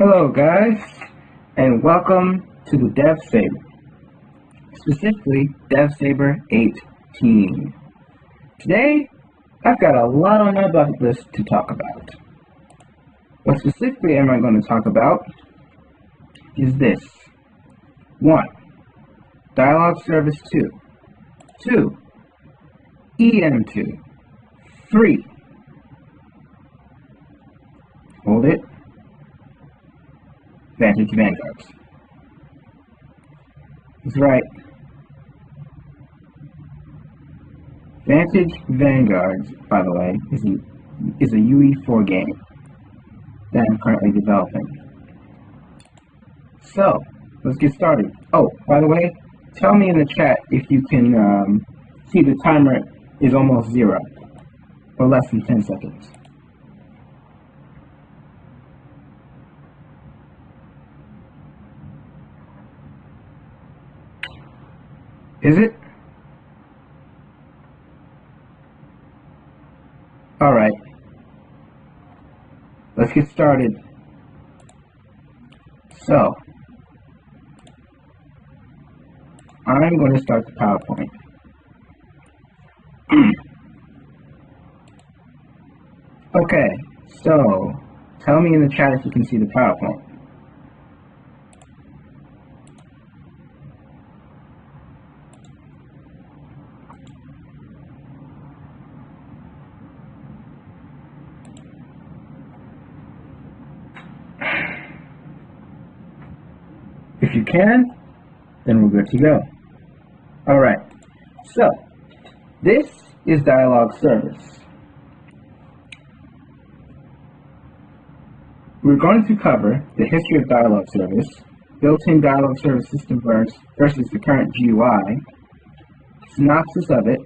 Hello guys, and welcome to the DevSaber, specifically DevSaber 18. Today, I've got a lot on my bucket list to talk about. What specifically am I going to talk about is this. 1. Dialog Service 2. 2. EM2. 3. Hold it. Vantage Vanguards. That's right. Vantage Vanguards, by the way, is a UE4 game that I'm currently developing. So, let's get started. Oh, by the way, tell me in the chat if you can see the timer is almost 0, or less than 10 seconds. Is it? Alright. Let's get started. So, I'm going to start the PowerPoint. Okay, so, tell me in the chat if you can see the PowerPoint. If you can, then we're good to go. Alright, so this is Dialog Service. We're going to cover the history of Dialog Service, built-in Dialog Service system versus the current GUI, synopsis of it,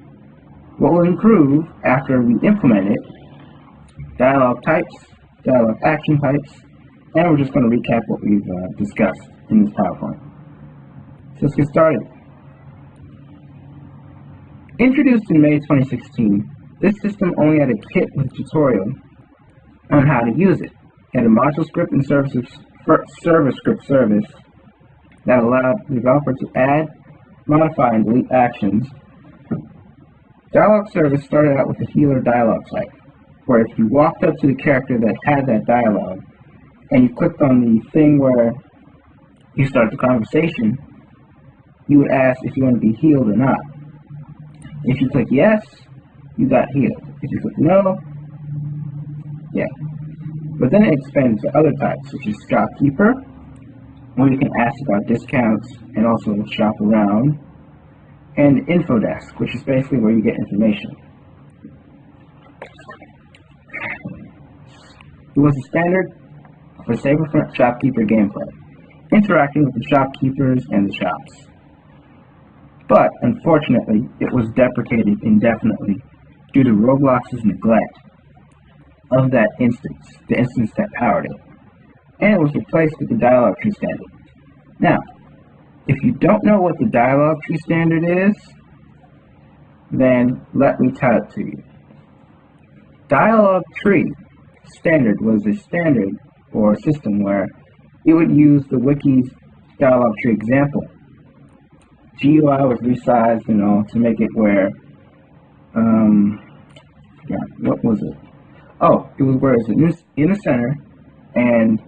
what will improve after we implement it, dialog types, dialog action types, and we're just going to recap what we've discussed in this PowerPoint. So let's get started. Introduced in May 2016, this system only had a kit with a tutorial on how to use it. It had a module script and server script service that allowed the developer to add, modify, and delete actions. Dialog Service started out with a healer dialog type, where if you walked up to the character that had that dialog, and you clicked on the thing where you start the conversation, you would ask if you want to be healed or not. If you click yes, you got healed. If you click no, yeah. But then it expanded to other types, such as shopkeeper, where you can ask about discounts and also shop around, and info desk, which is basically where you get information. It was a standard for Saberfront shopkeeper gameplay, interacting with the shopkeepers and the shops. But, unfortunately, it was deprecated indefinitely due to Roblox's neglect of that instance, the instance that powered it, and it was replaced with the dialog tree standard. Now, if you don't know what the dialog tree standard is, then let me tell it to you. Dialog tree standard was a standard or a system where it would use the wiki's dialog tree example. GUI was resized, to make it where, what was it? Oh, it was where it's in the center, and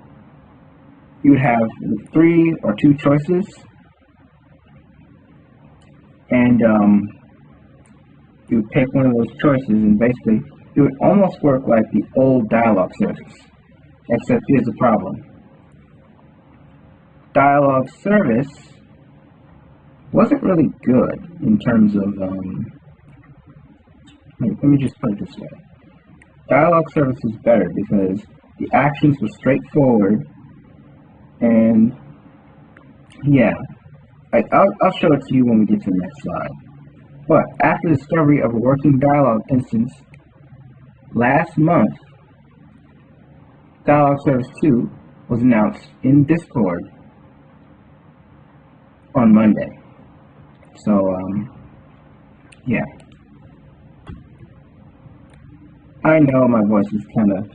you would have 3 or 2 choices, and you would pick one of those choices, and basically it would almost work like the old dialog service, except here's the problem. Dialog service wasn't really good in terms of, let me just put it this way. Dialog service is better because the actions were straightforward, and yeah, I'll show it to you when we get to the next slide. But after the discovery of a working dialog instance last month, Dialog Service 2 was announced in Discord on Monday. So, yeah. I know my voice is kind of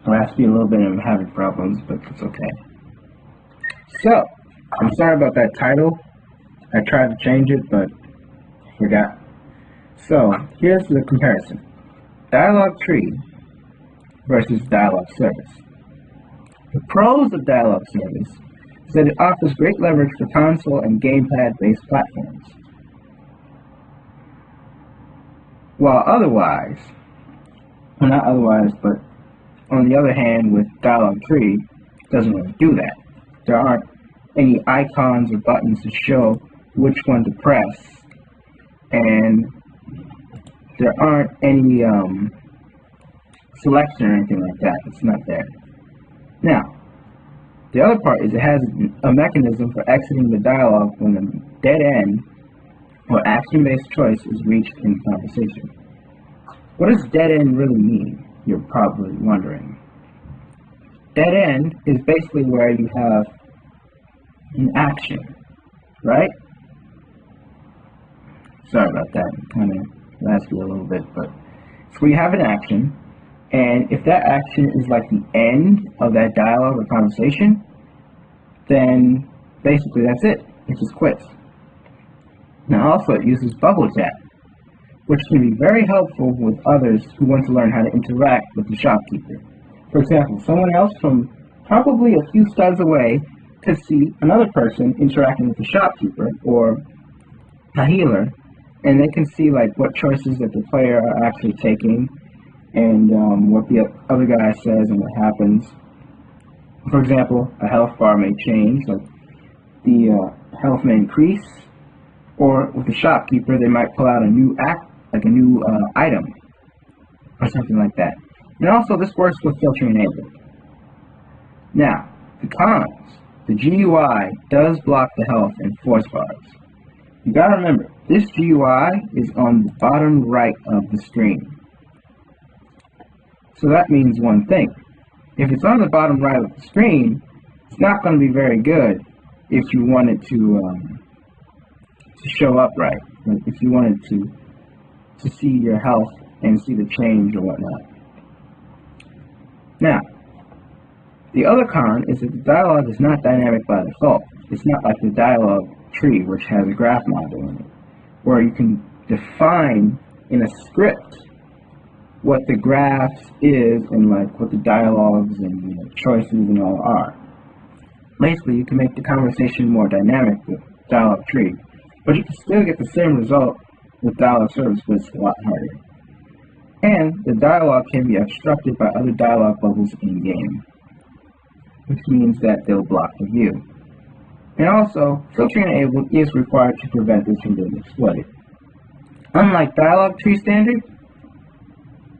Last few a little bit I'm having problems, but it's okay. So, I'm sorry about that title. I tried to change it, but forgot. So, here's the comparison. Dialog tree versus dialog service. The pros of dialog service is that it offers great leverage for console and gamepad-based platforms. While otherwise, well, not otherwise, but on the other hand, with dialog tree, it doesn't really do that. There aren't any icons or buttons to show which one to press, and there aren't any selection or anything like that. It's not there. Now, the other part is it has a mechanism for exiting the dialogue when a dead end or action-based choice is reached in conversation. What does dead end really mean? You're probably wondering. Dead end is basically where you have an action, right? Sorry about that. Kind of lasts you a little bit, but so we have an action, and if that action is like the end of that dialogue or conversation, then basically that's it. It just quits. Now also it uses bubble chat, which can be very helpful with others who want to learn how to interact with the shopkeeper. For example, someone else from probably a few studs away could see another person interacting with the shopkeeper or a healer, and they can see like what choices that the player are actually taking and what the other guy says and what happens. For example, a health bar may change, like the health may increase, or with the shopkeeper they might pull out a new item or something like that. And also this works with filter enabled. Now, the cons. The GUI does block the health and force bars. You gotta remember, this GUI is on the bottom right of the screen. So that means one thing. If it's on the bottom right of the screen, it's not going to be very good if you want it to show up right. Like if you wanted to see your health and see the change or whatnot. Now, the other con is that the dialogue is not dynamic by default. It's not like the dialogue tree, which has a graph module in it, where you can define in a script what the graphs is and like what the dialogues and choices and all are. Basically, you can make the conversation more dynamic with dialogue tree, but you can still get the same result with dialogue service, but it's a lot harder. And the dialogue can be obstructed by other dialogue bubbles in game, which means that they'll block the view. And also, filtering enabled is required to prevent this from being exploited. Unlike dialogue tree standard,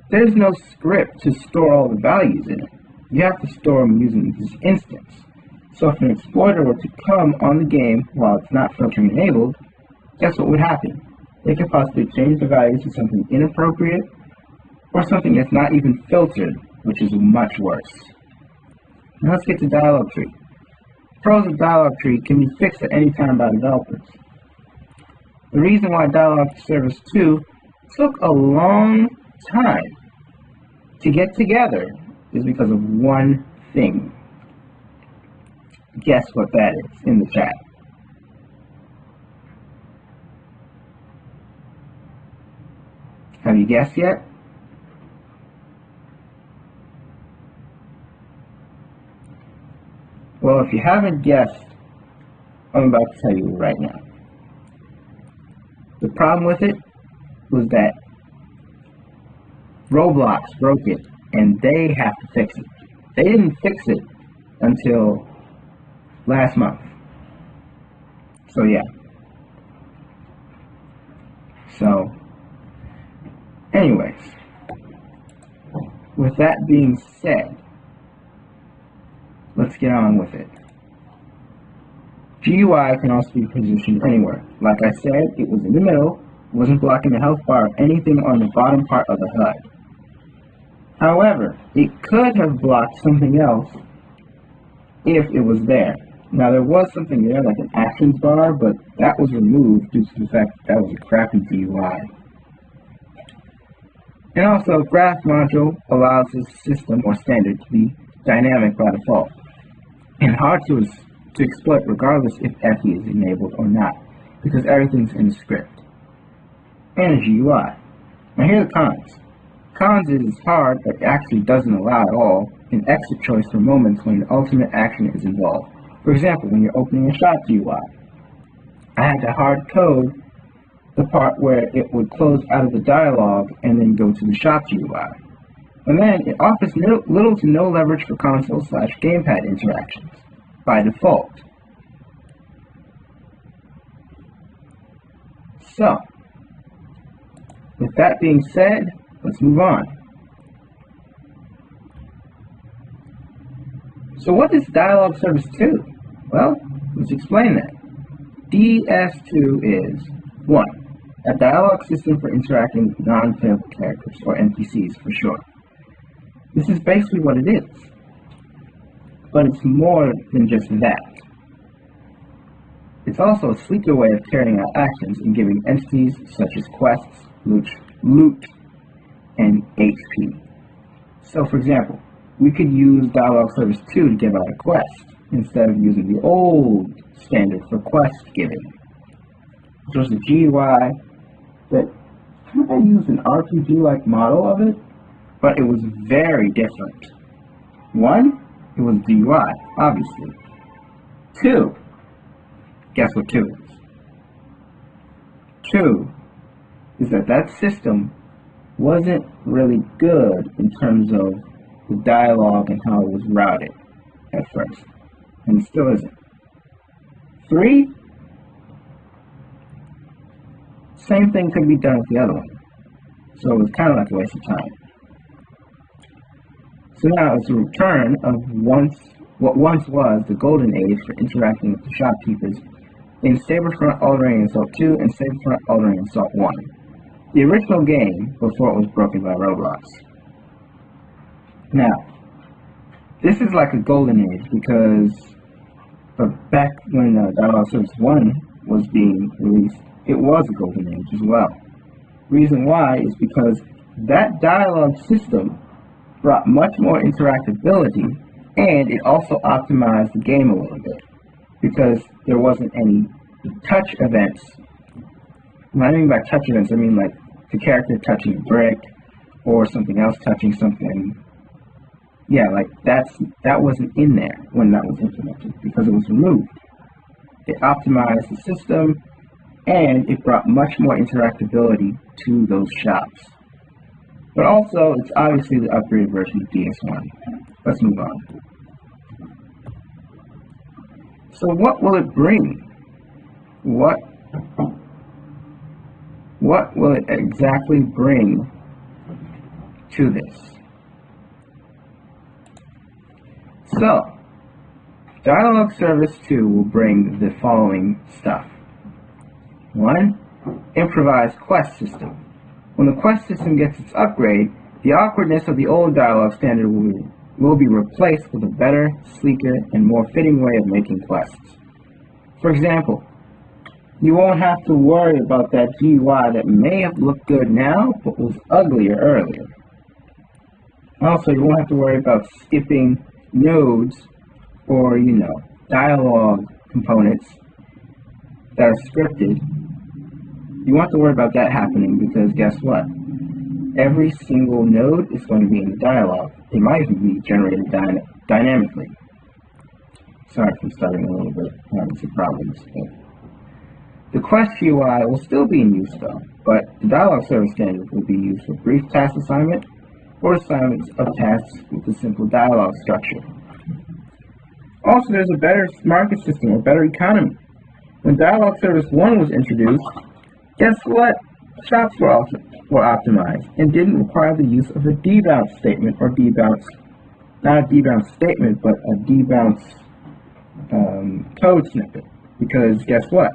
there's no script to store all the values in it. You have to store them using this instance. So if an exploiter were to come on the game while it's not filtering enabled, guess what would happen? They could possibly change the values to something inappropriate or something that's not even filtered, which is much worse. Now let's get to dialogue tree. Pros of dialogue tree can be fixed at any time by developers. The reason why dialogue service 2 took a long time to get together is because of one thing. Guess what that is in the chat. Have you guessed yet? Well, if you haven't guessed, I'm about to tell you right now. The problem with it was that Roblox broke it, and they have to fix it. They didn't fix it until last month. So yeah. So, anyways, with that being said, let's get on with it. GUI can also be positioned anywhere. Like I said, it was in the middle, wasn't blocking the health bar or anything on the bottom part of the HUD. However, it could have blocked something else if it was there. Now there was something there like an actions bar, but that was removed due to the fact that was a crappy GUI. And also, graph module allows the system or standard to be dynamic by default and hard to exploit regardless if FE is enabled or not, because everything's in the script. And a GUI. Now here are the cons. Cons is it's hard, but actually doesn't allow at all an exit choice for moments when the ultimate action is involved. For example, when you're opening a shop GUI. I had to hard code the part where it would close out of the dialog and then go to the shop GUI. And then it offers little to no leverage for console/gamepad interactions by default. So, with that being said, let's move on. So what is Dialog Service 2? Well, let's explain that. DS2 is 1. A dialogue system for interacting with non-playable characters, or NPCs for short. This is basically what it is. But it's more than just that. It's also a sleeker way of carrying out actions and giving entities such as quests, loot, and HP. So for example, we could use Dialog Service 2 to give out a quest, instead of using the old standard for quest giving, which was a GUI that kind of used an RPG-like model of it, but it was very different. 1, it was GUI, obviously. 2, guess what 2 is? 2 is that system wasn't really good in terms of the dialogue and how it was routed at first, and it still isn't. 3, same thing could be done with the other one, so it was kind of like a waste of time. So now it's a return of what once was the golden age for interacting with the shopkeepers in Saberfront All-Ring Assault 2 and Saberfront All-Ring Assault 1, the original game before it was broken by Roblox. Now, this is like a golden age because back when Dialog Service 1 was being released, it was a golden age as well. Reason why is because that dialogue system brought much more interactability, and it also optimized the game a little bit because there wasn't any touch events. When I mean by touch events, I mean like the character touching a brick or something else touching something. Yeah, like that wasn't in there when that was implemented because it was removed. It optimized the system and it brought much more interactability to those shops. But also, it's obviously the upgraded version of DS1. Let's move on. So what will it bring? What will it exactly bring to this? So, Dialog Service 2 will bring the following stuff. 1. Improvised quest system. When the quest system gets its upgrade, the awkwardness of the old dialogue standard will be replaced with a better, sleeker, and more fitting way of making quests. For example, you won't have to worry about that GUI that may have looked good now, but was uglier earlier. Also, you won't have to worry about skipping nodes or, dialogue components that are scripted. You won't have to worry about that happening because guess what? Every single node is going to be in the dialogue. It might even be generated dynamically. Sorry if I'm stuttering a little bit, having some problems. The quest UI will still be in use though, but the dialogue service standard will be used for brief task assignment or assignments of tasks with a simple dialogue structure. Also, there's a better market system, a better economy. When Dialog Service 1 was introduced, guess what? Shops were optimized and didn't require the use of a debounce statement or debounce, not a debounce statement, but a debounce code snippet. Because guess what?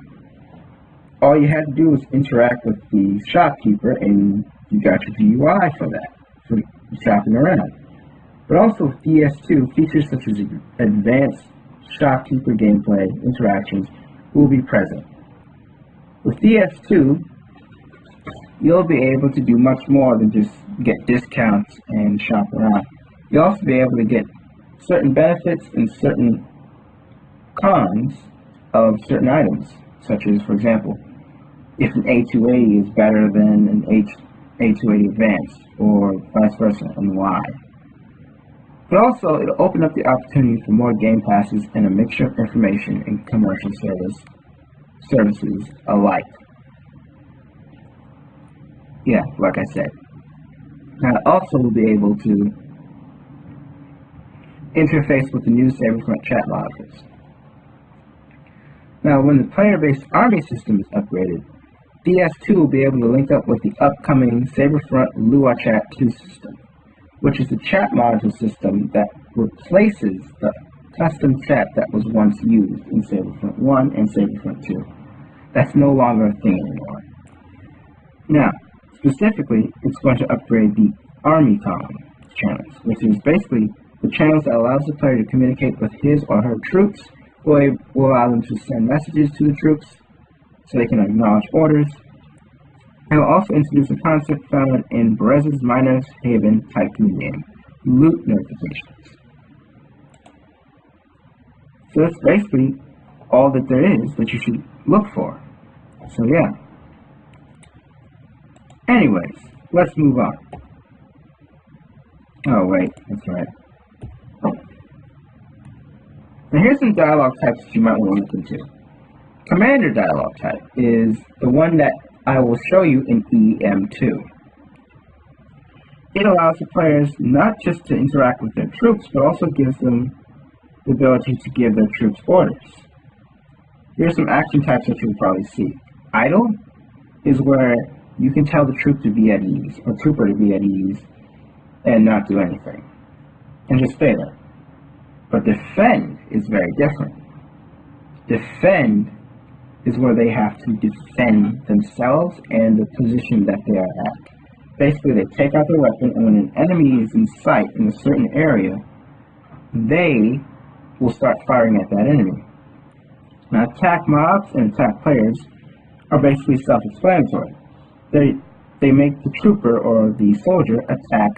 All you had to do was interact with the shopkeeper and you got your GUI for that, for shopping around. But also with DS2, features such as advanced shopkeeper gameplay interactions will be present. With DS2, you'll be able to do much more than just get discounts and shop around. You'll also be able to get certain benefits and certain cons of certain items, such as, for example, if an A280 is better than an A280 Advanced, or vice versa, and why. But also, it'll open up the opportunity for more game passes and a mixture of information and commercial services alike. Yeah, like I said. Now, also we'll be able to interface with the new SaberFront chat modules. Now, when the player-based Army system is upgraded, DS2 will be able to link up with the upcoming SaberFront Lua Chat 2 system, which is the chat module system that replaces the custom chat that was once used in SaberFront 1 and SaberFront 2. That's no longer a thing anymore. Now, specifically, it's going to upgrade the Army Comm channels, which is basically the channels that allows the player to communicate with his or her troops, will allow them to send messages to the troops so they can acknowledge orders. And will also introduce a concept found in Berez's Miner's Haven Tycoon game, loot notifications. So that's basically all that there is that you should look for. So yeah. Anyways, let's move on. Oh wait, that's right. Now here's some dialogue types that you might want to look into. Commander dialogue type is the one that I will show you in EM2. It allows the players not just to interact with their troops, but also gives them the ability to give their troops orders. Here are some action types that you'll probably see. Idle is where you can tell the troop to be at ease, or trooper to be at ease, and not do anything, and just stay there. But defend is very different. Defend is where they have to defend themselves and the position that they are at. Basically, they take out their weapon, and when an enemy is in sight in a certain area, they will start firing at that enemy. Now, attack mobs and attack players are basically self-explanatory. They make the trooper or the soldier attack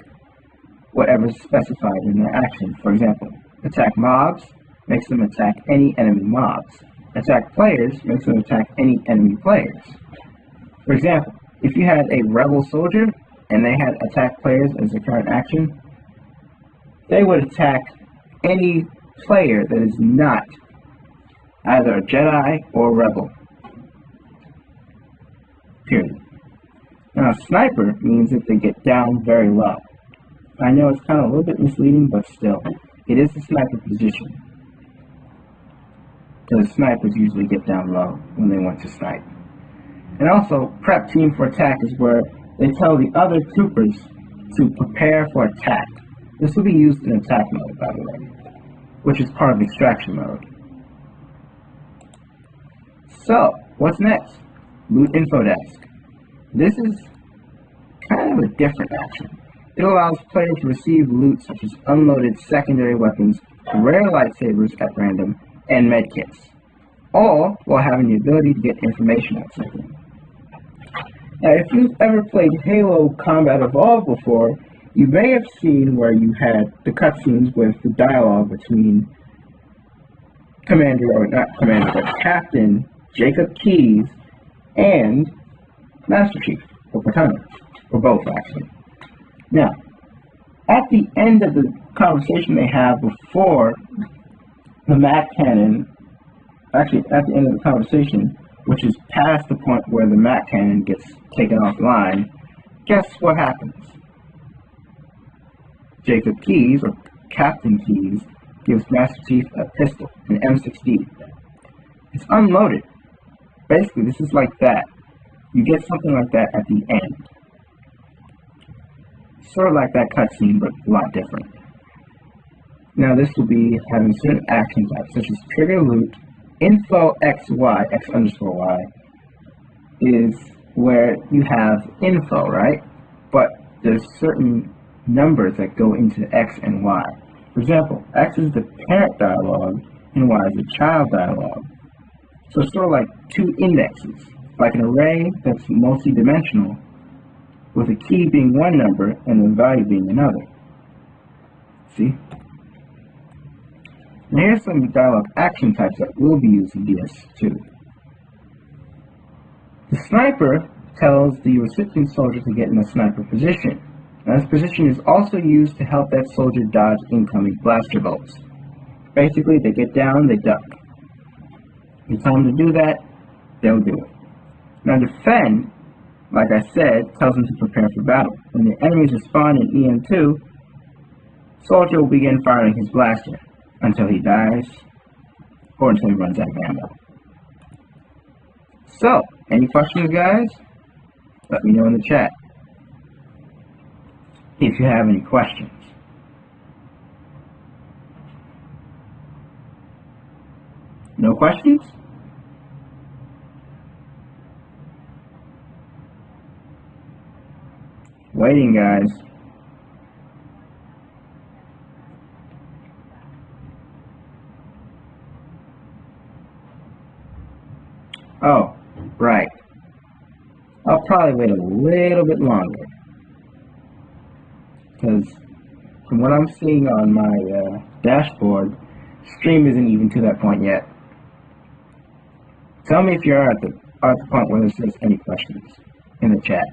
whatever is specified in their action. For example, attack mobs makes them attack any enemy mobs. Attack players makes them attack any enemy players. For example, if you had a rebel soldier and they had attack players as their current action, they would attack any player that is not either a Jedi or rebel. Period. Now, a sniper means that they get down very low. I know it's kind of a little bit misleading, but still, it is a sniper position. Because snipers usually get down low when they want to snipe. And also, prep team for attack is where they tell the other troopers to prepare for attack. This will be used in attack mode, by the way, which is part of extraction mode. So, what's next? Loot info desk. This is kind of a different action. It allows players to receive loot such as unloaded secondary weapons, rare lightsabers at random, and medkits, all while having the ability to get information out something. Now, if you've ever played Halo Combat Evolved before, you may have seen where you had the cutscenes with the dialogue between Captain Jacob Keyes and Master Chief, or Cortana, or both actually. Now, at the end of the conversation they have before the Mac cannon, actually at the end of the conversation, which is past the point where the Mac cannon gets taken offline, guess what happens? Jacob Keyes, or Captain Keyes, gives Master Chief a pistol, an M60. It's unloaded. Basically, this is like that. You get something like that at the end. Sort of like that cutscene, but a lot different. Now, this will be having certain action types, such as trigger loot. Info XY, X underscore Y, is where you have info, right? But there's certain numbers that go into X and Y. For example, X is the parent dialogue, and Y is the child dialogue. So it's sort of like two indexes, like an array that's multi-dimensional. with a key being one number and the value being another. See? And here's some dialog action types that will be used in DS2. The sniper tells the recipient soldier to get in a sniper position. Now, this position is also used to help that soldier dodge incoming blaster bolts. Basically, they get down, they duck. You tell them to do that, they'll do it. Now, defend, like I said, tells them to prepare for battle. When the enemies respond in EM2, soldier will begin firing his blaster until he dies or until he runs out of ammo. So, any questions, guys? Let me know in the chat if you have any questions. No questions? Waiting, guys. Oh, right. I'll probably wait a little bit longer, because from what I'm seeing on my dashboard, stream isn't even to that point yet. Tell me if you're at the point where there says any questions in the chat.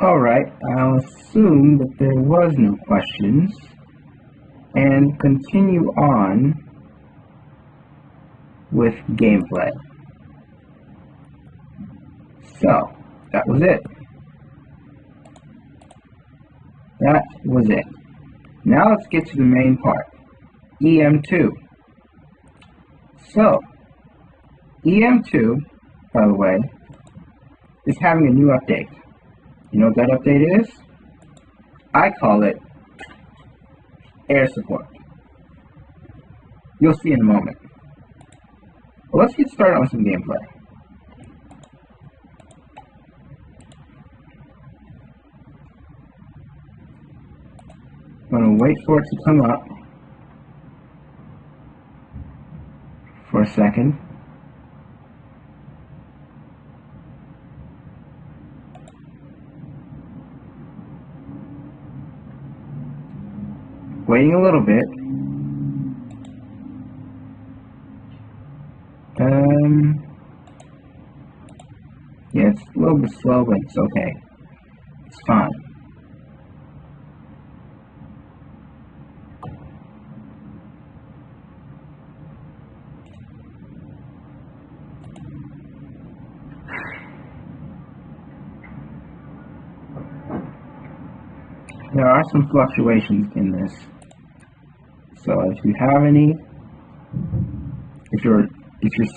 Alright, I'll assume that there was no questions and continue on with gameplay. So, that was it. That was it. Now let's get to the main part, EM2. So, EM2, by the way, is having a new update. You know what that update is? I call it air support. You'll see in a moment. But let's get started on some gameplay. I'm going to wait for it to come up for a second. Waiting a little bit. Yeah, it's a little bit slow, but it's okay. It's fine. There are some fluctuations in this. So if you have any, if you're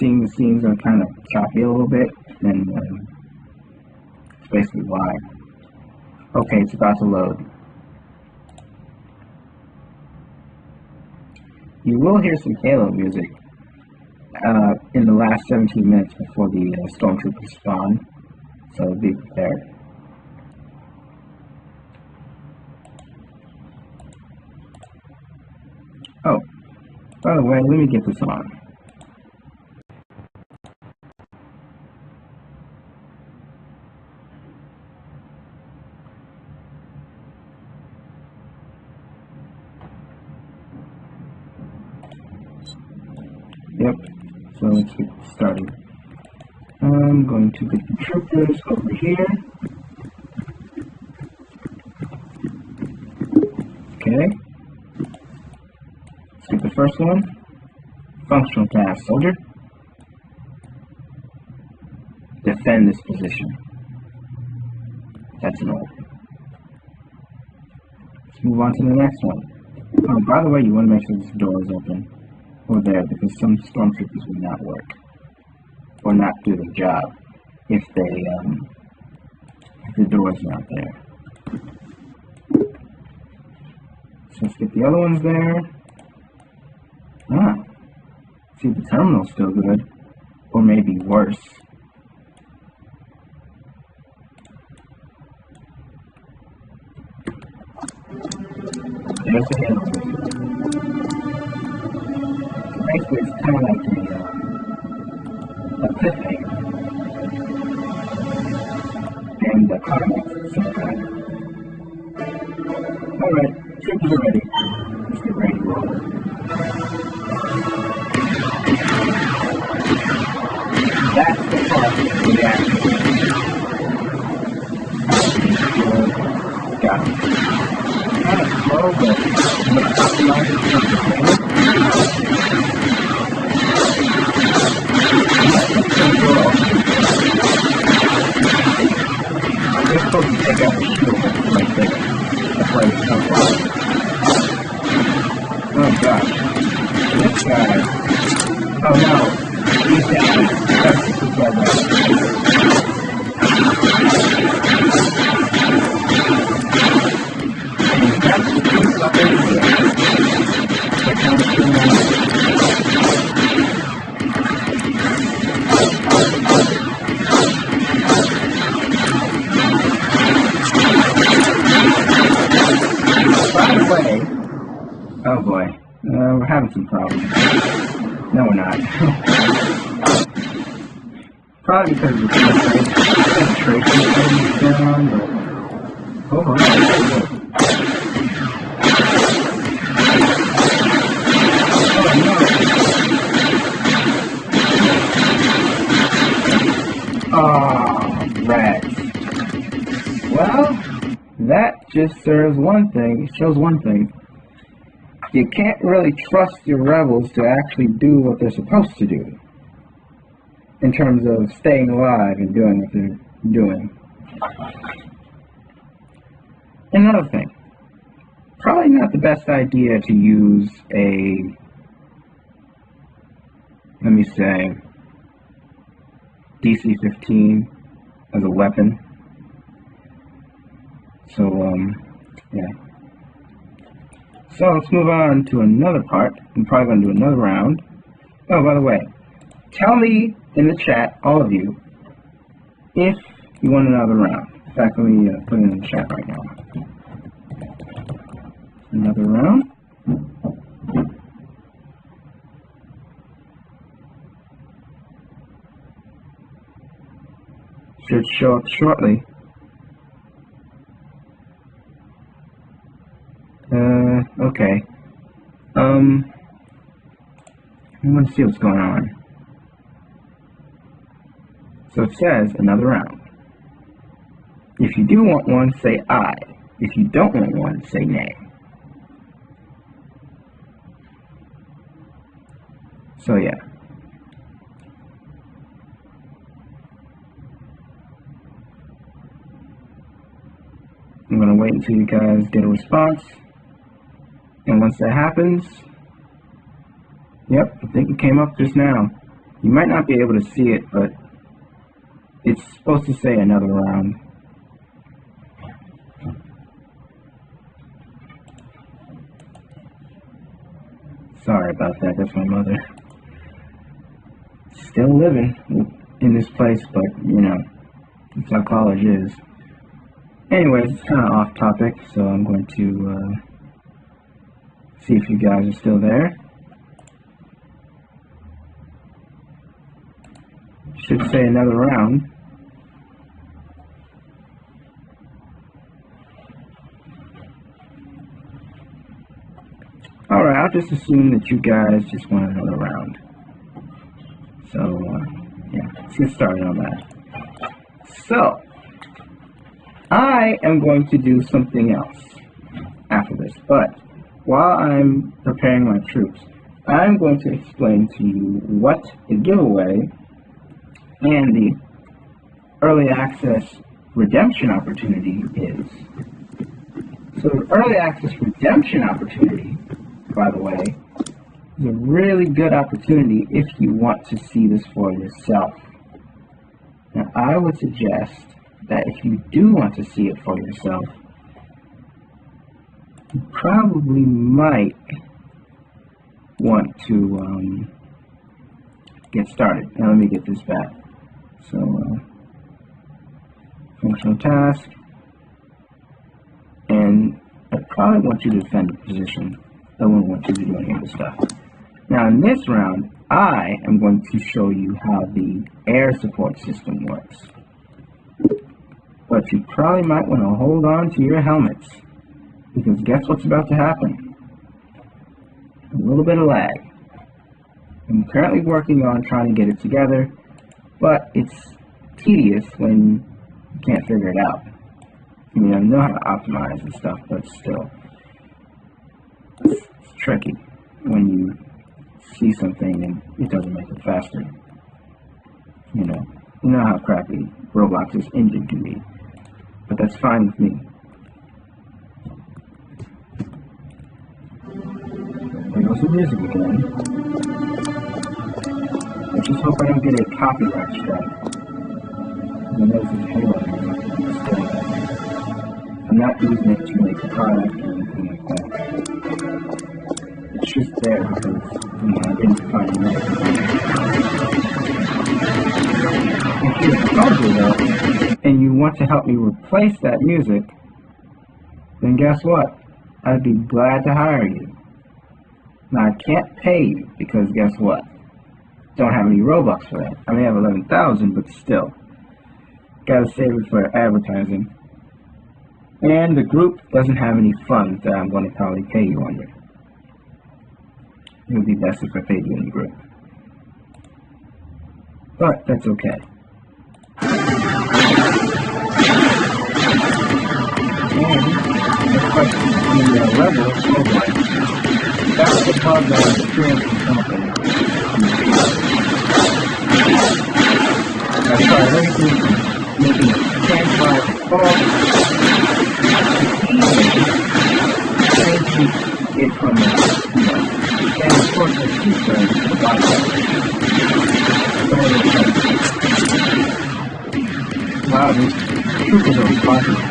seeing the scenes are kind of choppy a little bit, then that's basically why. Okay, it's about to load. You will hear some Halo music in the last 17 minutes before the stormtroopers spawn, so be prepared. Oh, by the way, let me get this on. Yep, so let's get started. I'm going to get the troopers over here. Okay. The first one, functional task, soldier. Defend this position. That's an order. Let's move on to the next one. Oh, by the way, you want to make sure this door is open. or there, because some stormtroopers would not work or not do the job if the door's not there. So let's get the other ones there. See if the terminal's still good, or maybe worse. There's the handle. Basically, it's kind of like a cliffhanger. And the climax at the same time. Alright, troops are ready. Let's get ready to roll. That's the part of the action. Got it. Kind of slow, but I'm going to optimize it for the I'm supposed to take out the shield right there. That's why it's so far. Oh gosh. This guy. Oh no. He's down. That's the problem. That's the truth up in here. They're kind of doing that. By the way, oh boy, we're having some problems. No, we're not. Probably because of the penetration thing going on, but overall, it's good. Oh, rats. Well, that just serves one thing. It shows one thing. You can't really trust your rebels to actually do what they're supposed to do in terms of staying alive and doing what they're doing. Another thing. Probably not the best idea to use a, let me say, DC-15 as a weapon. So, yeah. So let's move on to another part. I'm probably going to do another round. Oh, by the way, tell me in the chat, all of you, if you want another round. In fact, let me put it in the chat right now. Another round. Should show up shortly. Okay. I want to see what's going on. So it says another round. If you do want one, say aye. If you don't want one, say nay. So yeah. I'm going to wait until you guys get a response. And once that happens, yep, I think it came up just now. You might not be able to see it, but it's supposed to say another round. Sorry about that, that's my mother. Still living in this place, but, you know, that's how college is. Anyways, it's kind of off topic, so I'm going to see if you guys are still there. Should say another round. Alright, I'll just assume that you guys just want another round. So, yeah, let's get started on that. So, I am going to do something else after this, but while I'm preparing my troops, I'm going to explain to you what the giveaway and the early access redemption opportunity is. So the early access redemption opportunity, by the way, is a really good opportunity if you want to see this for yourself. Now, I would suggest that if you do want to see it for yourself, you probably might want to get started. Now, let me get this back. So, functional task, and I probably want you to defend the position. I wouldn't want you to do any of the stuff. Now, in this round, I am going to show you how the air support system works. But you probably might want to hold on to your helmets, because guess what's about to happen? A little bit of lag. I'm currently working on trying to get it together, but it's tedious when you can't figure it out. I mean, I know how to optimize and stuff, but still, it's tricky when you see something and it doesn't make it faster. You know how crappy Roblox's engine can be, but that's fine with me. There goes the music again. I just hope I don't get a copyright strike. I know this is Halo music, still. I'm not using it to make a product or anything like that. It's just there because, I didn't find it. If you're a composer though, and you want to help me replace that music, then guess what? I'd be glad to hire you. Now, I can't pay you because guess what? Don't have any Robux for that. I may have 11,000, but still. Gotta save it for advertising. And the group doesn't have any funds that I'm going to probably pay you under. It would be best if I paid you in the group. But that's okay. And the level of Roblox, that's the part that I'm experiencing something. I tried everything, making it transcribe fall. It from the, and of course the speaker is the bottom. Wow, these troopers are responsible.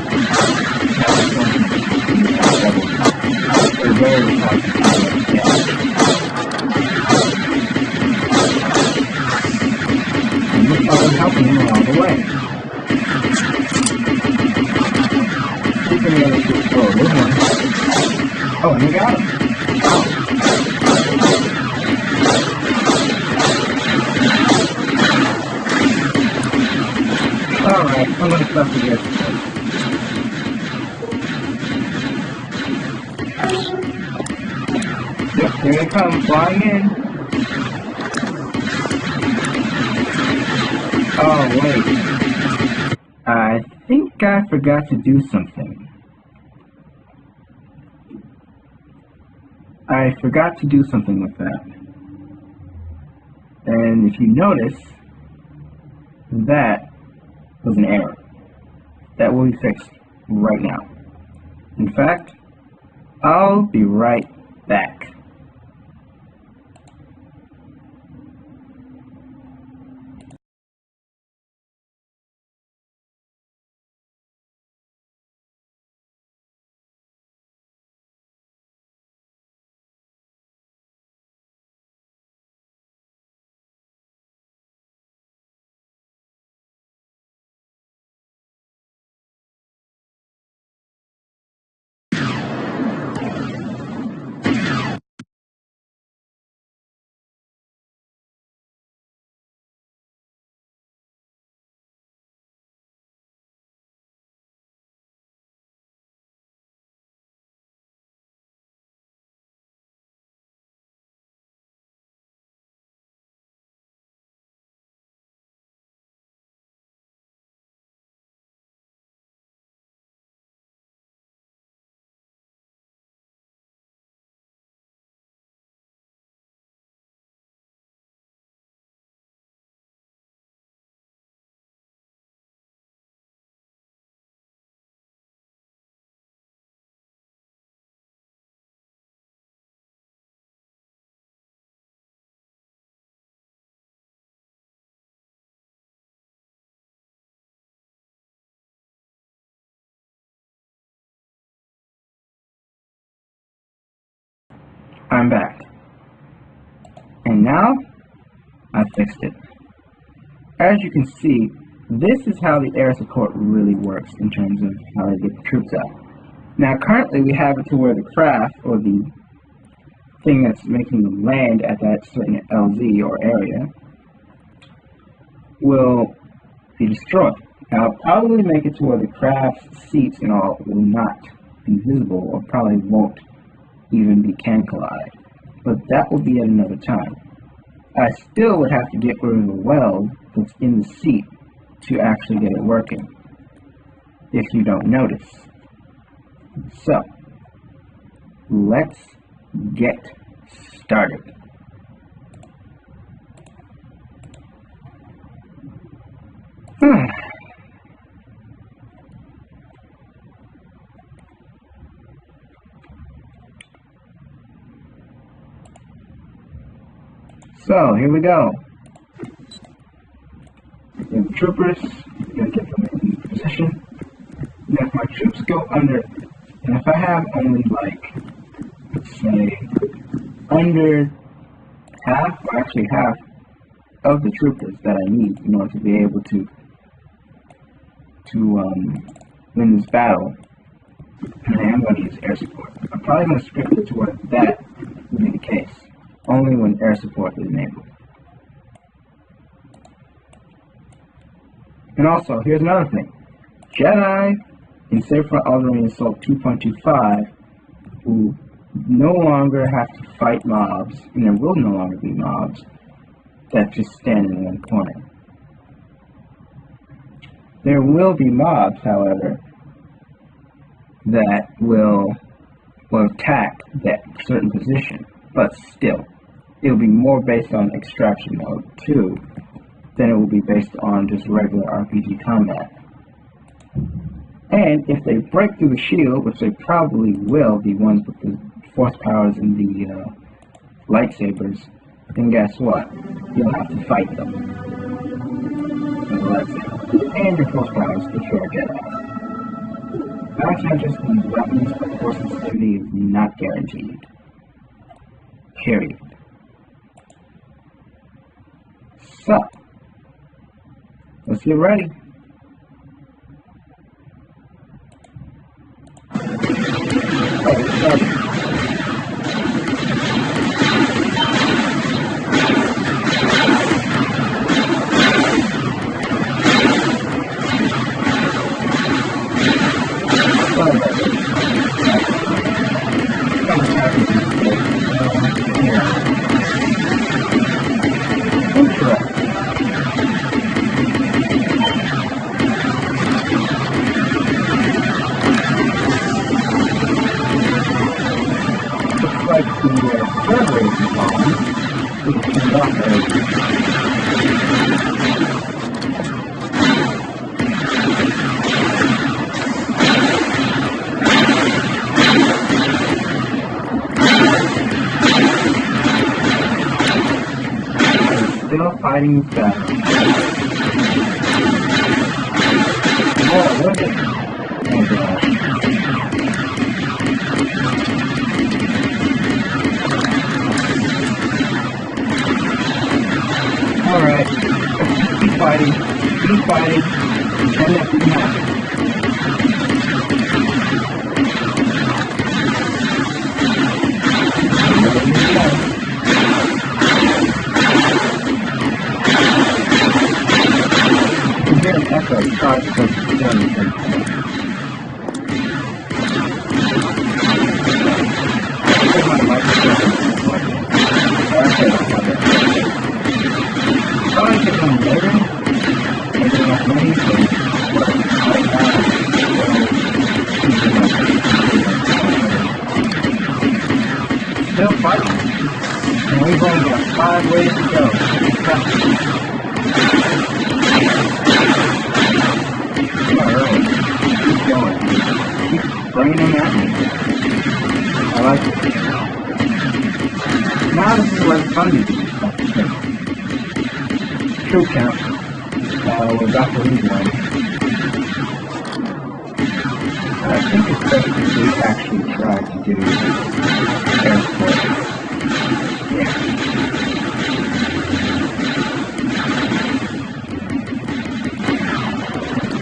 They're very responsible. And this is helping him along the way. Keeping the other troops forward. Oh, and you got him. Wow. Alright, I'm going to stop the guys. Yep, here they come, flying in. Oh, wait. I think I forgot to do something. I forgot to do something with that. And if you notice, that was an error. That will be fixed right now. In fact, I'll be right back. I'm back. And now, I fixed it. As you can see, this is how the air support really works in terms of how to get the troops out. Now currently we have it to where the craft, or the thing that's making them land at that certain LZ or area, will be destroyed. Now I'll probably make it to where the craft's seats and all will not be visible, or probably won't even be can collide. But that will be at another time. I still would have to get rid of the weld that's in the seat to actually get it working, if you don't notice. So, let's get started. So, here we go. We have the troopers, we're going to get them in position. Now if my troops go under, and if I have only like, let's say, under half, or actually half of the troopers that I need in order to be able to win this battle, and I am going to use air support. I'm probably going to script it to where that will be the case, only when air support is enabled. And also, here's another thing. Jedi in Saber Alderain Assault 2.25 will no longer have to fight mobs, and there will no longer be mobs that just stand in one corner. There will be mobs, however, that will attack that certain position, but still, it'll be more based on extraction mode 2 than it will be based on just regular RPG combat. And if they break through the shield, which they probably will, the ones with the force powers and the lightsabers, then guess what? You'll have to fight them. With the lightsaber. And your force powers if you're a Jedi. That's not just the weapons, but force sensitivity is not guaranteed. Period. So, let's get ready. Still fighting this battle. Oh, look at oh god. Alright. Keep fighting. Keep fighting. And let me happen. Echo charge for still fighting, and we've only got 5 ways to go. Keep going. Keep bringing them at me. I like it. Now this is where the fun begins. Troop count. We're about to lose one. I think it's best if we actually try to do air support. In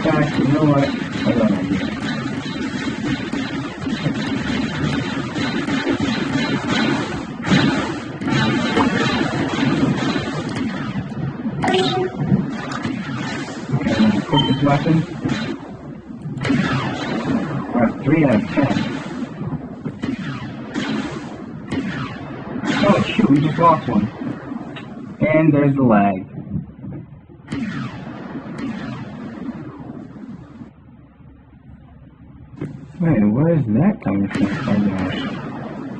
fact, you know what? I got an idea. Pick this weapon. 3 out of 10. Oh shoot, we just lost one. And there's the lag. Wait, where is that coming from? Oh gosh.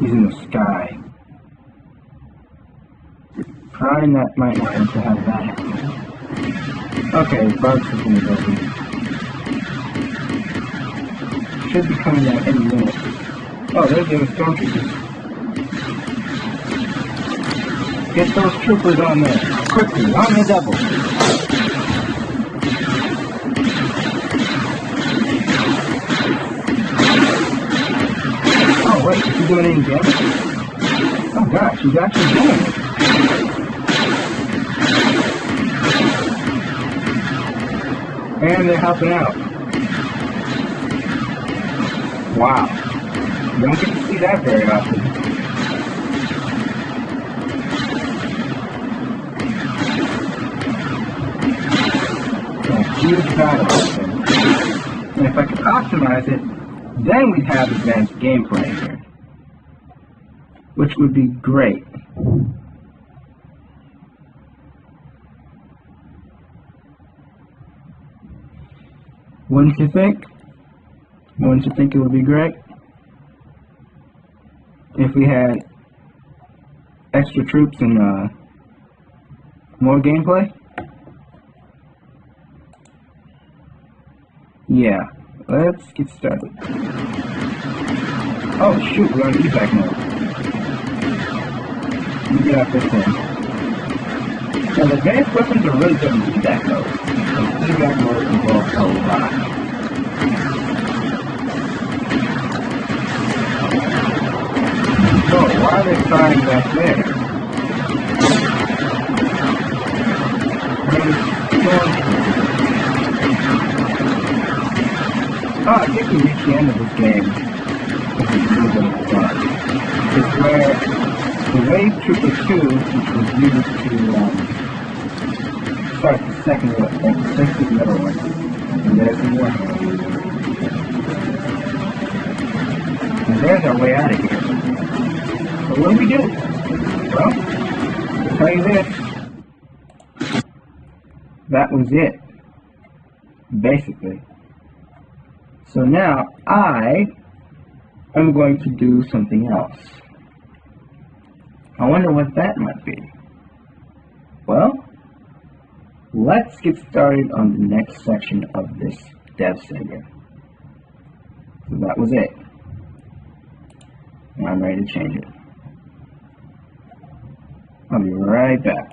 He's in the sky. Probably that might not want to have that happen. Okay, bugs is in the open. Should be coming out any minute. Oh, there's the stormtroopers. Get those troopers on there. Quickly, on the double. Oh wait, is he doing any damage? Oh gosh, he's actually doing it. And they're helping out. Wow. You don't get to see that very often. Huge battle. And if I could optimize it, then we'd have advanced gameplay here, which would be great. Wouldn't you think? Wouldn't you think it would be great if we had extra troops and more gameplay? Yeah, let's get started. Oh shoot, we're on evac mode. Let me get out this thing. So the advanced weapons are really good in evac mode. And evac mode involves a lot. So why are they firing back there? Oh, I think we reached the end of this game. It's where the Wave Trooper 2, which was used to start the second one, this is the other one. And there's the one. And there's our way out of here. So what do we do? Well, I'll tell you this. That was it. Basically. So now I am going to do something else. I wonder what that might be. Well, let's get started on the next section of this DevSaber. So that was it. Now I'm ready to change it. I'll be right back.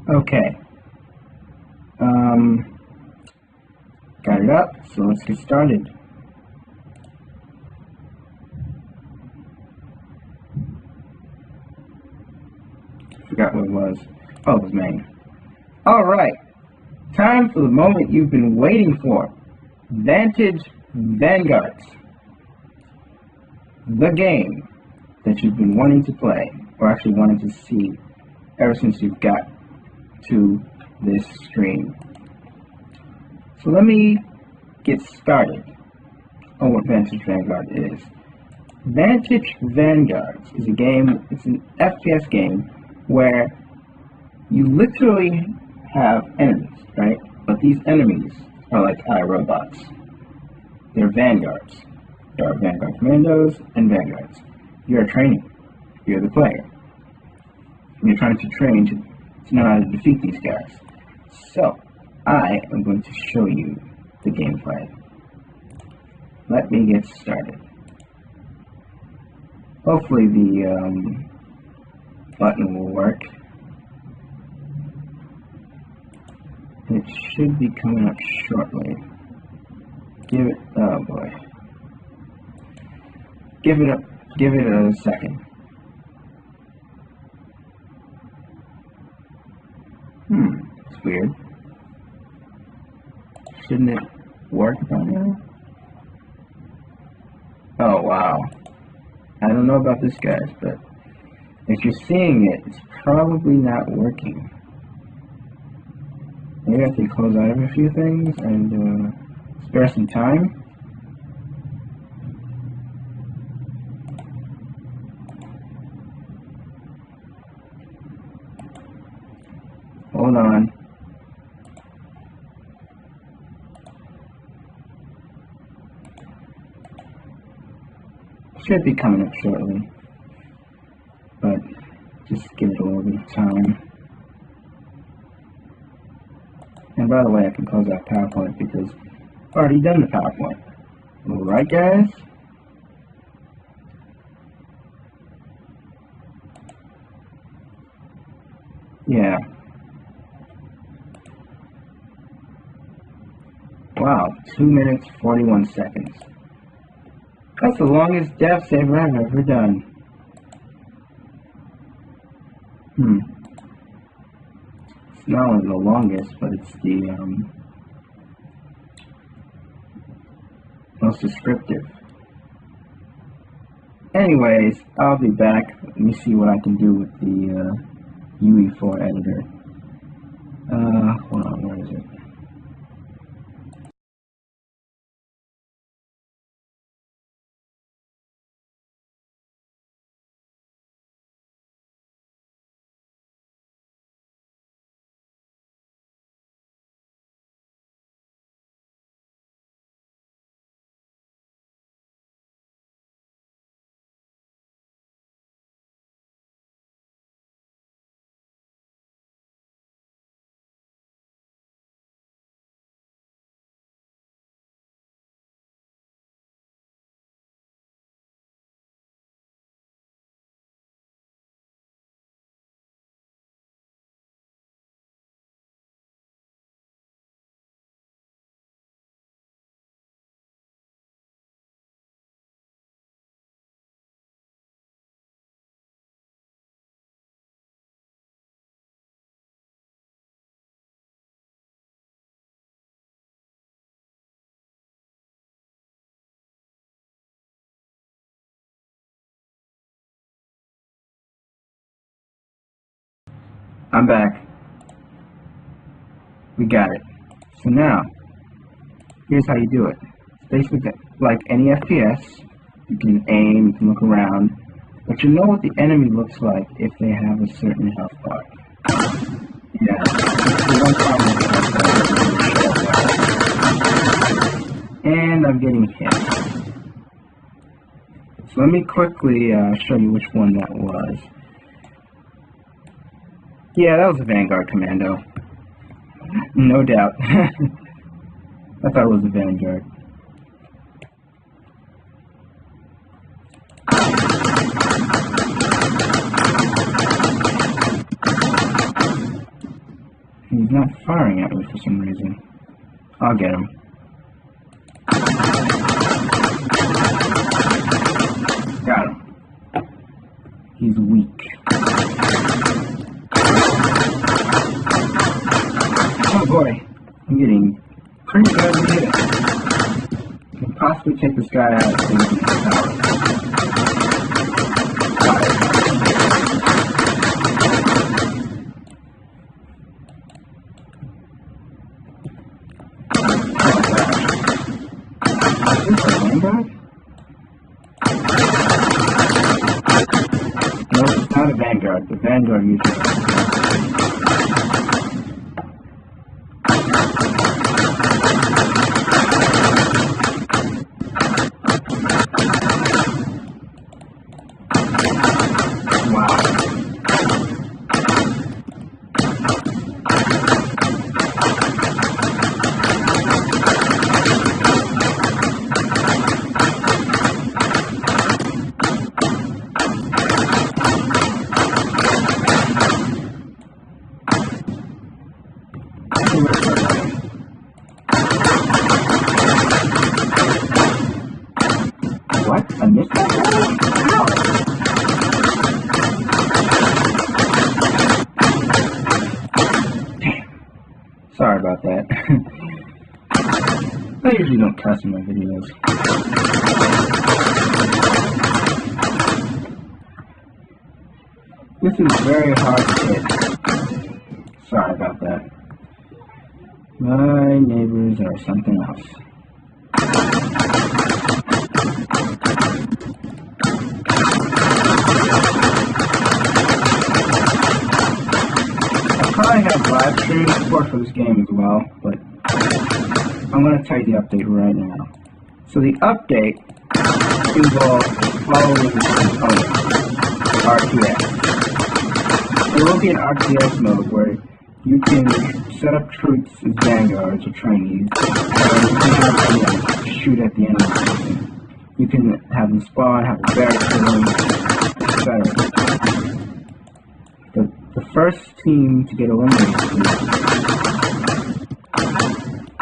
Okay, got it up, so let's get started. Forgot what it was. Oh, it was main. Alright, time for the moment you've been waiting for. Vantage Vanguards. The game that you've been wanting to play, or actually wanting to see ever since you've got to this screen. So let me get started on what Vantage Vanguard is. Vantage Vanguards is a game, it's an FPS game where you literally have enemies, right? But these enemies are like iRobots. They're vanguards. There are Vanguard Commandos and Vanguards. You're training. You're the player. You're trying to train to know how to defeat these guys. So, I am going to show you the gameplay. Let me get started. Hopefully the button will work. It should be coming up shortly. Oh boy. Give it a second. It's weird. Shouldn't it work by now? Oh wow. I don't know about this, guys, but if you're seeing it, it's probably not working. Maybe I have to close out of a few things and spare some time. Hold on. Should be coming up shortly, but just give it a little bit of time. And by the way, I can close out PowerPoint because I've already done the PowerPoint. Alright, guys? Yeah. Wow, 2 minutes, 41 seconds. That's the longest DevSaber I've ever done. It's not only the longest, but it's the most descriptive. Anyways, I'll be back. Let me see what I can do with the UE4 editor. Hold on, where is it? I'm back. We got it. So now, here's how you do it. It's basically like any FPS. You can aim, you can look around, but you know what the enemy looks like if they have a certain health bar. Yeah. And I'm getting hit. So let me quickly show you which one that was. Yeah, that was a Vanguard Commando. No doubt. I thought it was a Vanguard. He's not firing at me for some reason. I'll get him. Got him. He's weak. Oh boy, I'm getting pretty badly hit. I can possibly take this guy out so we can get power. Is this a Vanguard? No, it's not a Vanguard. The Vanguard usually. Sorry about that. I usually don't cuss in my videos. This is very hard to hit. Sorry about that. My neighbors are something else. I probably have live stream support for this game as well, but I'm going to tell you the update right now. So the update involves following the components, RTS. There will be an RTS mode where you can set up troops as vanguards or trainees, and you can have them shoot at the enemy. You can have them spawn, have a barracks for them, etc. The first team to get eliminated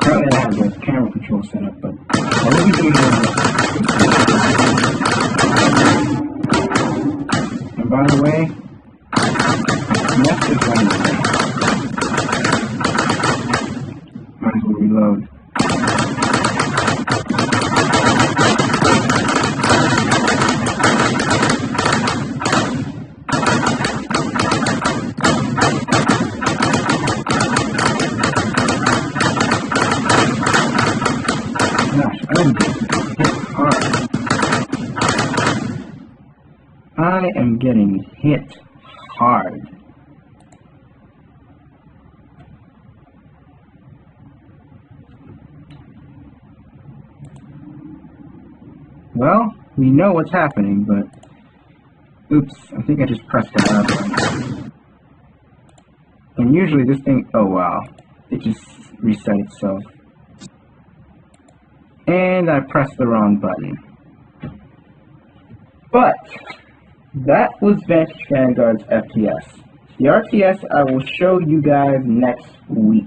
currently I have the camera control set up, but I will be doing that. And by the way, next is running. Might as well reload. Gosh, I'm getting hit hard. I am getting hit hard. Well, we know what's happening, but oops, I think I just pressed that up. And usually this thing, oh wow, it just reset itself. And I pressed the wrong button. But that was Vantage Vanguard's FTS. The RTS I will show you guys next week.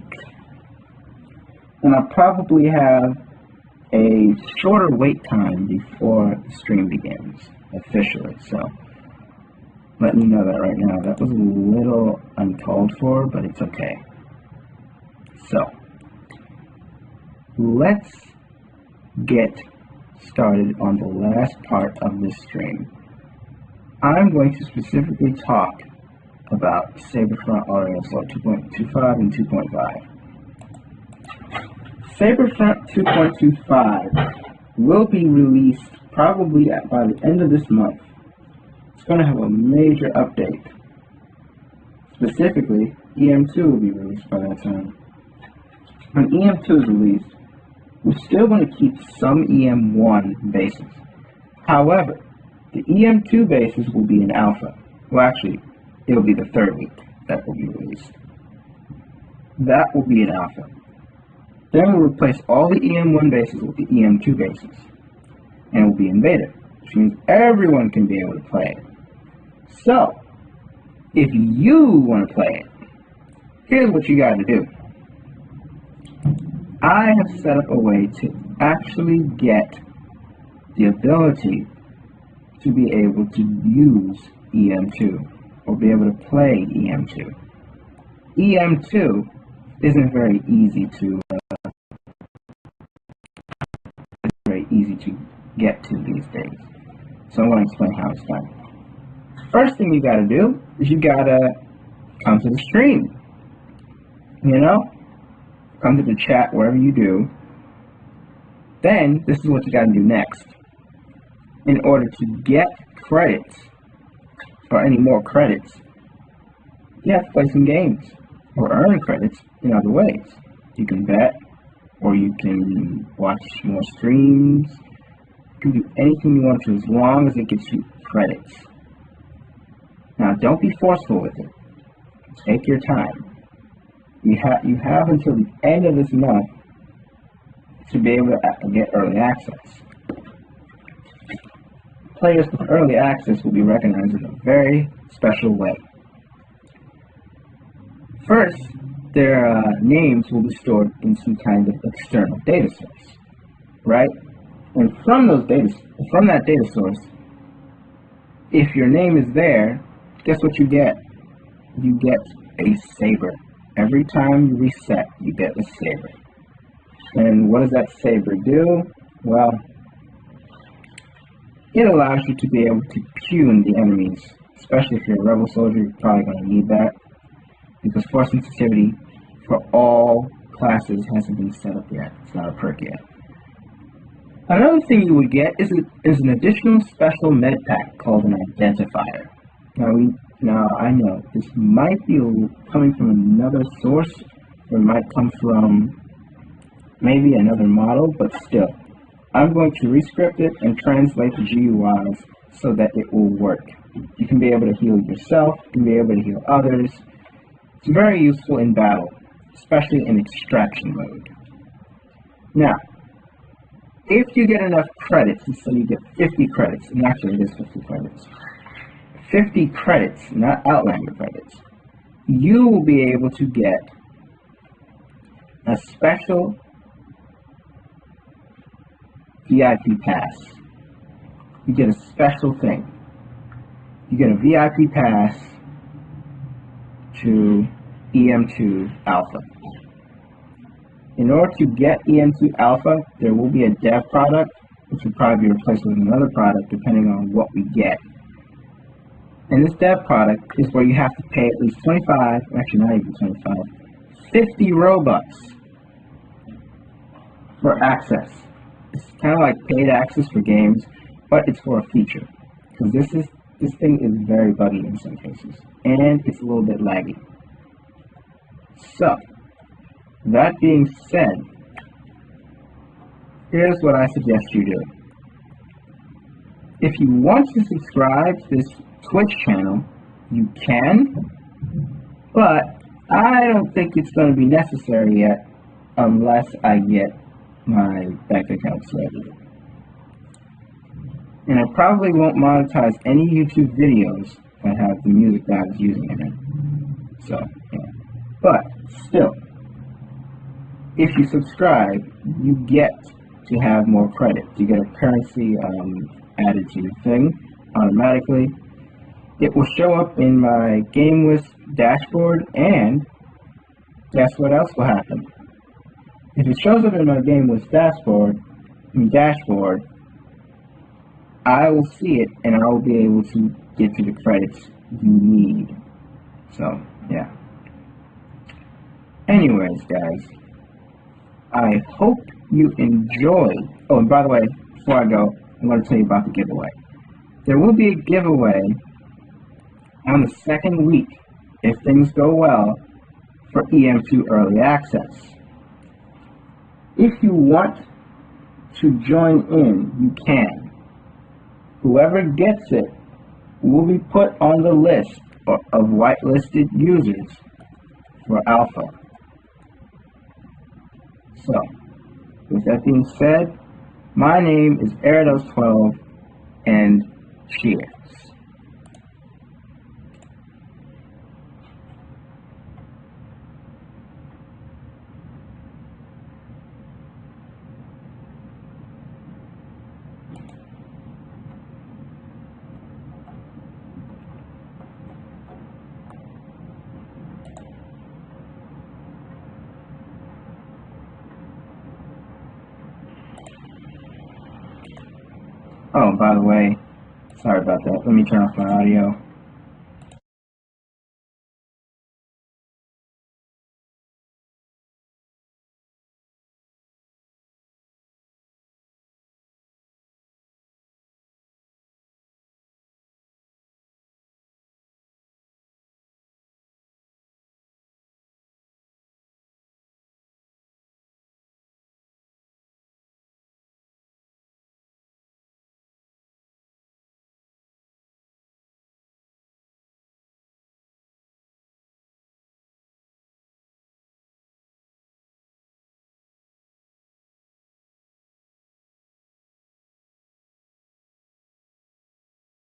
And I'll probably have a shorter wait time before the stream begins officially, so letting you know that right now. That was a little uncalled for, but it's okay. So let's get started on the last part of this stream. I'm going to specifically talk about Saberfront Auto Assault 2.25 and 2.5. Saberfront 2.25 will be released probably by the end of this month. It's going to have a major update. Specifically, EM2 will be released by that time. When EM2 is released, we're still going to keep some EM1 bases. However, the EM2 bases will be in alpha. Well, actually, it will be the third week that will be released. That will be in alpha. Then we'll replace all the EM1 bases with the EM2 bases. And it will be in beta, which means everyone can be able to play it. So, if you want to play it, here's what you got to do. I have set up a way to actually get the ability to be able to use EM2 or be able to play EM2. EM2 isn't very easy to get to these days. So I'm going to explain how it's done. First thing you got to do is you got to come to the stream. You know? Come to the chat wherever you do. Then this is what you got to do next. In order to get credits or any more credits, you have to play some games or earn credits in other ways. You can bet, or you can watch more streams. You can do anything you want to as long as it gets you credits. Now, don't be forceful with it. Take your time. You have until the end of this month to be able to get early access. Players with early access will be recognized in a very special way. First, their names will be stored in some kind of external data source, right? And from that data source, if your name is there, guess what you get? You get a Saber. Every time you reset, you get a saber. And what does that saber do? Well, it allows you to be able to pune the enemies, especially if you're a rebel soldier. You're probably going to need that, because force sensitivity for all classes hasn't been set up yet. It's not a perk yet. Another thing you would get is an additional special med pack called an identifier. Now I know this might be coming from another source, or it might come from maybe another model, but still, I'm going to rescript it and translate the GUIs so that it will work. You can be able to heal yourself, you can be able to heal others. It's very useful in battle, especially in extraction mode. Now, if you get enough credits, so you get 50 credits, and actually it is 50 credits, 50 credits, not Outlander credits, you will be able to get a special VIP pass. You get a special thing. You get a VIP pass to EM2 Alpha. In order to get EM2 Alpha, there will be a dev product, which will probably be replaced with another product depending on what we get. And this dev product is where you have to pay at least 25, actually not even 25, 50 Robux for access. It's kind of like paid access for games, but it's for a feature. Because this thing is very buggy in some cases, and it's a little bit laggy. So, that being said, here's what I suggest you do. If you want to subscribe to this Twitch channel, you can, but I don't think it's going to be necessary yet unless I get my bank accounts ready. And I probably won't monetize any YouTube videos that have the music that I was using in it. So, yeah. But, still, if you subscribe, you get to have more credits. You get a currency added to your thing automatically. It will show up in my game list dashboard, and guess what else will happen? If it shows up in my game list dashboard, I will see it, and I will be able to get you the credits you need. So, yeah. Anyways, guys, I hope you enjoyed. Oh, and by the way, before I go, I'm going to tell you about the giveaway. There will be a giveaway on the second week, if things go well, for EM2 Early Access. If you want to join in, you can. Whoever gets it will be put on the list of whitelisted users for Alpha. So, with that being said, my name is Erados12, and cheers. Oh, by the way, sorry about that. Let me turn off my audio.